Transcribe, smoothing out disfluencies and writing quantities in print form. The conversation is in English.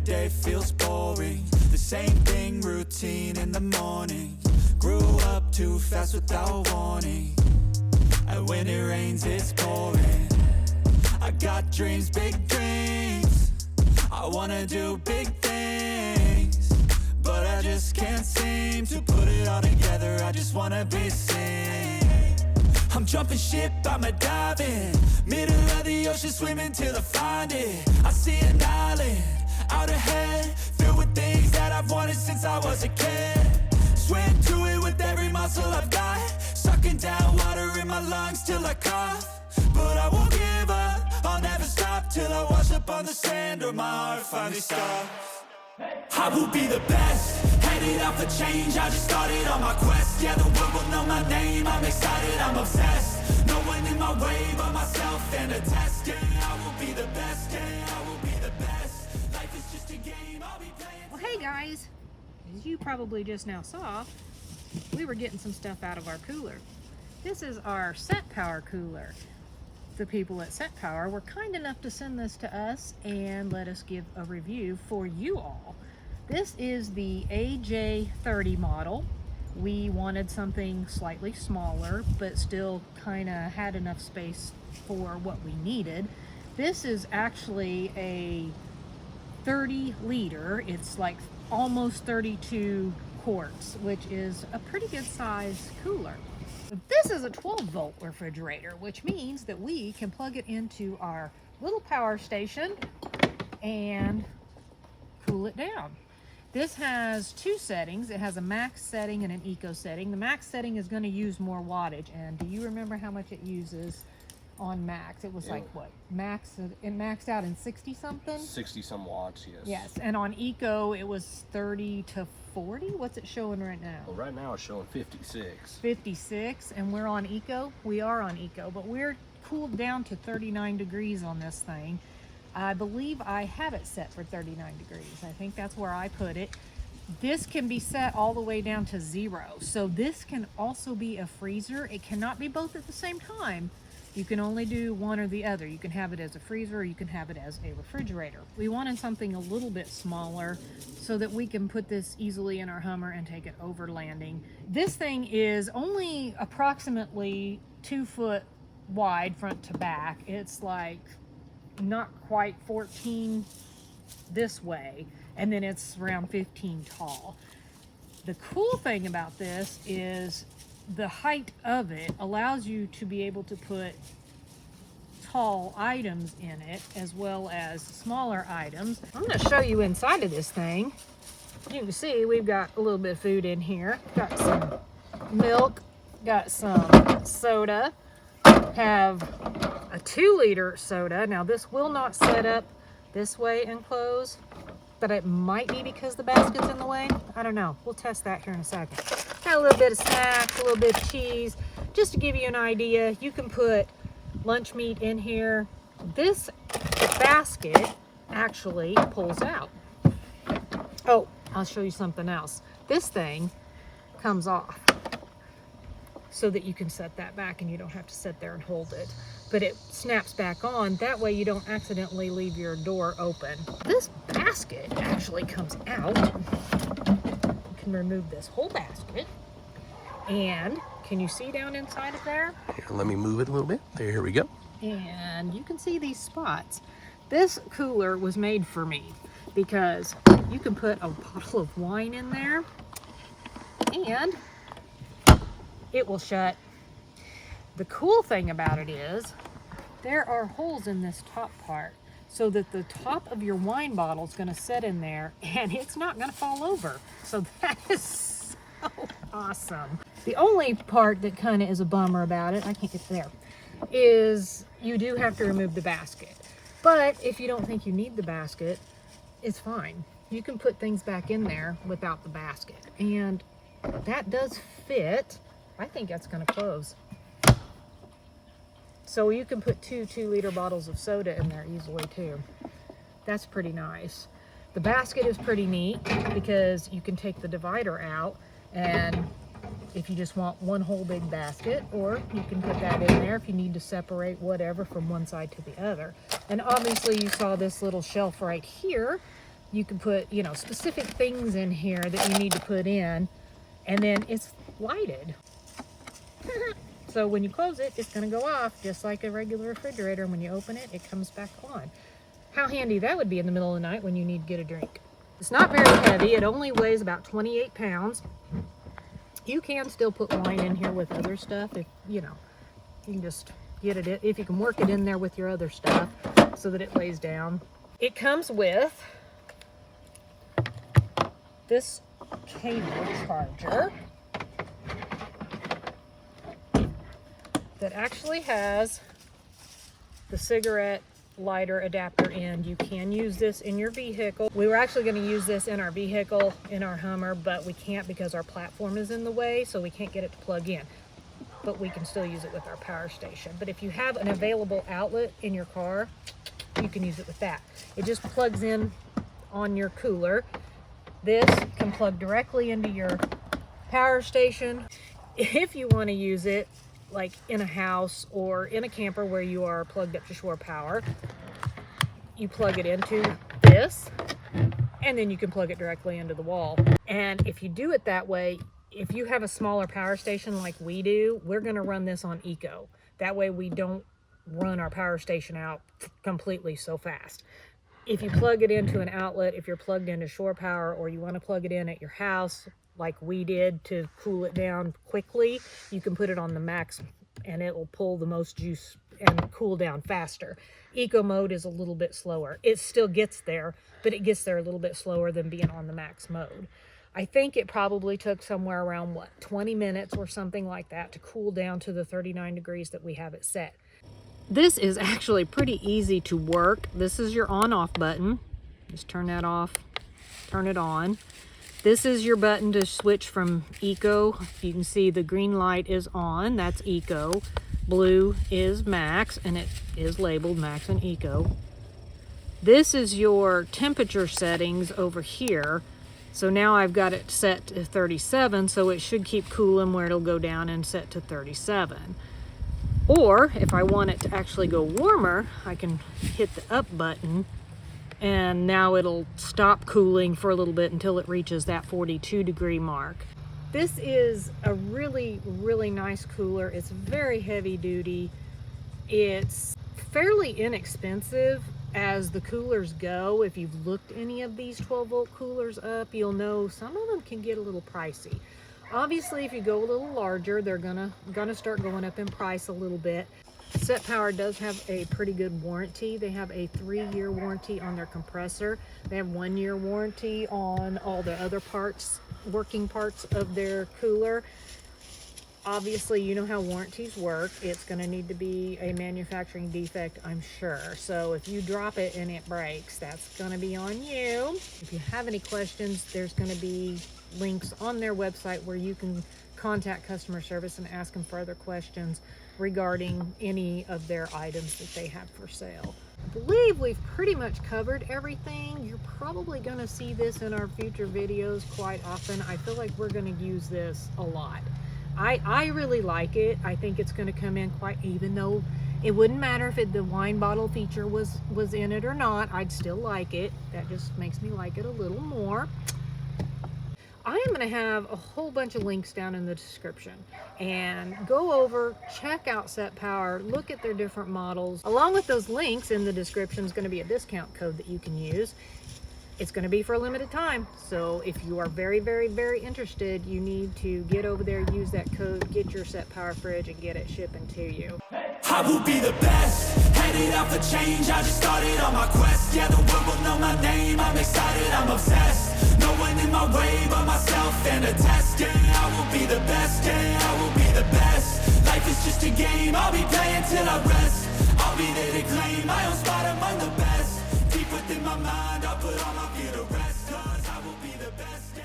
day feels boring. The same thing, routine in the morning. Grew up too fast without warning. And when it rains, it's pouring. I got dreams, big dreams. I wanna do big things, but I just can't seem to put it all together. I just wanna be seen. I'm jumping ship, I'ma dive in. Middle of the ocean, swimming till I find it. I see an island out ahead, filled with things that I've wanted since I was a kid. Swim to it with every muscle I've got, sucking down water in my lungs till I cough. But I won't give up, I'll never stop till I wash up on the sand or my heart finally stops. I will be the best, headed out for change, I just started on my quest. Yeah, the world will know my name, I'm excited, I'm obsessed. No one in my way but myself and a test. Yeah, I will be the best, yeah, I will be the best. Life is just a game, I'll be playing. Well, hey guys, as you probably just now saw, we were getting some stuff out of our cooler. This is our SetPower cooler. The people at SetPower were kind enough to send this to us and let us give a review for you all. This is the AJ30 model. We wanted something slightly smaller, but still kind of had enough space for what we needed. This is actually a 30 liter. It's like almost 32 quarts, which is a pretty good size cooler. This is a 12-volt refrigerator, which means that we can plug it into our little power station and cool it down. This has two settings. It has a max setting and an eco setting. The max setting is going to use more wattage, and do you remember how much it uses on max? It was like what? It maxed out in 60 something? 60 some watts, yes. Yes, and on eco it was 30 to 40. What's it showing right now? Well, right now it's showing 56. 56, and we're on eco. We are on eco, but we're cooled down to 39 degrees on this thing. I believe I have it set for 39 degrees. I think that's where I put it. This can be set all the way down to 0. So this can also be a freezer. It cannot be both at the same time. You can only do one or the other. You can have it as a freezer or you can have it as a refrigerator. We wanted something a little bit smaller so that we can put this easily in our Hummer and take it overlanding. This thing is only approximately 2 foot wide front to back. It's like not quite 14 this way, and then it's around 15 tall. The cool thing about this is the height of it allows you to be able to put tall items in it as well as smaller items. I'm going to show you inside of this thing. You can see we've got a little bit of food in here. Got some milk, got some soda, have a 2-liter soda. Now this will not set up this way and close, but it might be because the basket's in the way. I don't know. We'll test that here in a second. Got a little bit of snacks, a little bit of cheese. Just to give you an idea, you can put lunch meat in here. This basket actually pulls out. Oh, I'll show you something else. This thing comes off so that you can set that back and you don't have to sit there and hold it. But it snaps back on. That way you don't accidentally leave your door open. This basket actually comes out. You can remove this whole basket. And can you see down inside of there? Here, let me move it a little bit. There, here we go. And you can see these spots. This cooler was made for me because you can put a bottle of wine in there and it will shut. The cool thing about it is there are holes in this top part so that the top of your wine bottle is going to sit in there and it's not going to fall over. So that is so awesome. The only part that kind of is a bummer about it, I can't get there, is you do have to remove the basket. But if you don't think you need the basket, it's fine. You can put things back in there without the basket. And that does fit. I think that's going to close. So you can put 2 2-liter bottles of soda in there easily too. That's pretty nice. The basket is pretty neat because you can take the divider out, and if you just want one whole big basket, or you can put that in there if you need to separate whatever from one side to the other. And obviously you saw this little shelf right here You can put, you know, specific things in here that you need to put in, and then it's lighted. So when you close it, it's going to go off just like a regular refrigerator. And when you open it, it comes back on. How handy that would be in the middle of the night when you need to get a drink. It's not very heavy. It only weighs about 28 pounds. You can still put wine in here with other stuff if, you know, you can just get it in, if you can work it in there with your other stuff so that it lays down. It comes with this cable charger that actually has the cigarette lighter adapter end. You can use this in your vehicle. We were actually going to use this in our vehicle, in our Hummer, but we can't because our platform is in the way, so we can't get it to plug in. But we can still use it with our power station. But if you have an available outlet in your car, you can use it with that. It just plugs in on your cooler. This can plug directly into your power station. If you want to use it like in a house or in a camper where you are plugged up to shore power, you plug it into this, and then you can plug it directly into the wall. And if you do it that way, if you have a smaller power station like we do, we're going to run this on eco. That way we don't run our power station out completely so fast. If you plug it into an outlet, if you're plugged into shore power, or you want to plug it in at your house like we did to cool it down quickly, you can put it on the max and it will pull the most juice and cool down faster. Eco mode is a little bit slower. It still gets there, but it gets there a little bit slower than being on the max mode. I think it probably took somewhere around, 20 minutes or something like that to cool down to the 39 degrees that we have it set. This is actually pretty easy to work. This is your on-off button. Just turn that off, turn it on. This is your button to switch from eco. You can see the green light is on, that's eco. Blue is max, and it is labeled max and eco. This is your temperature settings over here. So now I've got it set to 37, so it should keep cooling where it'll go down and set to 37. Or if I want it to actually go warmer, I can hit the up button, and now it'll stop cooling for a little bit until it reaches that 42 degree mark. This is a really, really nice cooler. It's very heavy duty. It's fairly inexpensive as the coolers go. If you've looked any of these 12 volt coolers up, you'll know some of them can get a little pricey. Obviously, if you go a little larger, they're gonna start going up in price a little bit. SetPower does have a pretty good warranty. They have a 3-year warranty on their compressor. They have 1-year warranty on all the other parts, working parts of their cooler. Obviously, you know how warranties work. It's going to need to be a manufacturing defect, I'm sure. So if you drop it and it breaks, that's going to be on you. If you have any questions, there's going to be links on their website where you can contact customer service and ask them further questions regarding any of their items that they have for sale. I believe we've pretty much covered everything. You're probably going to see this in our future videos quite often. I feel like we're going to use this a lot. I really like it. I think it's going to come in quite, even though it wouldn't matter if the wine bottle feature was in it or not, I'd still like it. That just makes me like it a little more. I am going to have a whole bunch of links down in the description, and go over, check out SetPower, look at their different models. Along with those links in the description is going to be a discount code that you can use. It's going to be for a limited time, so if you are very, very, very interested, you need to get over there, use that code, get your SetPower fridge, and get it shipping to you. I will be the best, headed out for change, I just started on my quest. Yeah, the world will know my name, I'm excited, I'm obsessed. No one in my way but myself and a test. Yeah, I will be the best, yeah, I will be the best. Life is just a game, I'll be playing till I rest. I'll be there to claim my own spot among the best. Deep within my mind, I'll put all my fear to rest, 'cause I will be the best.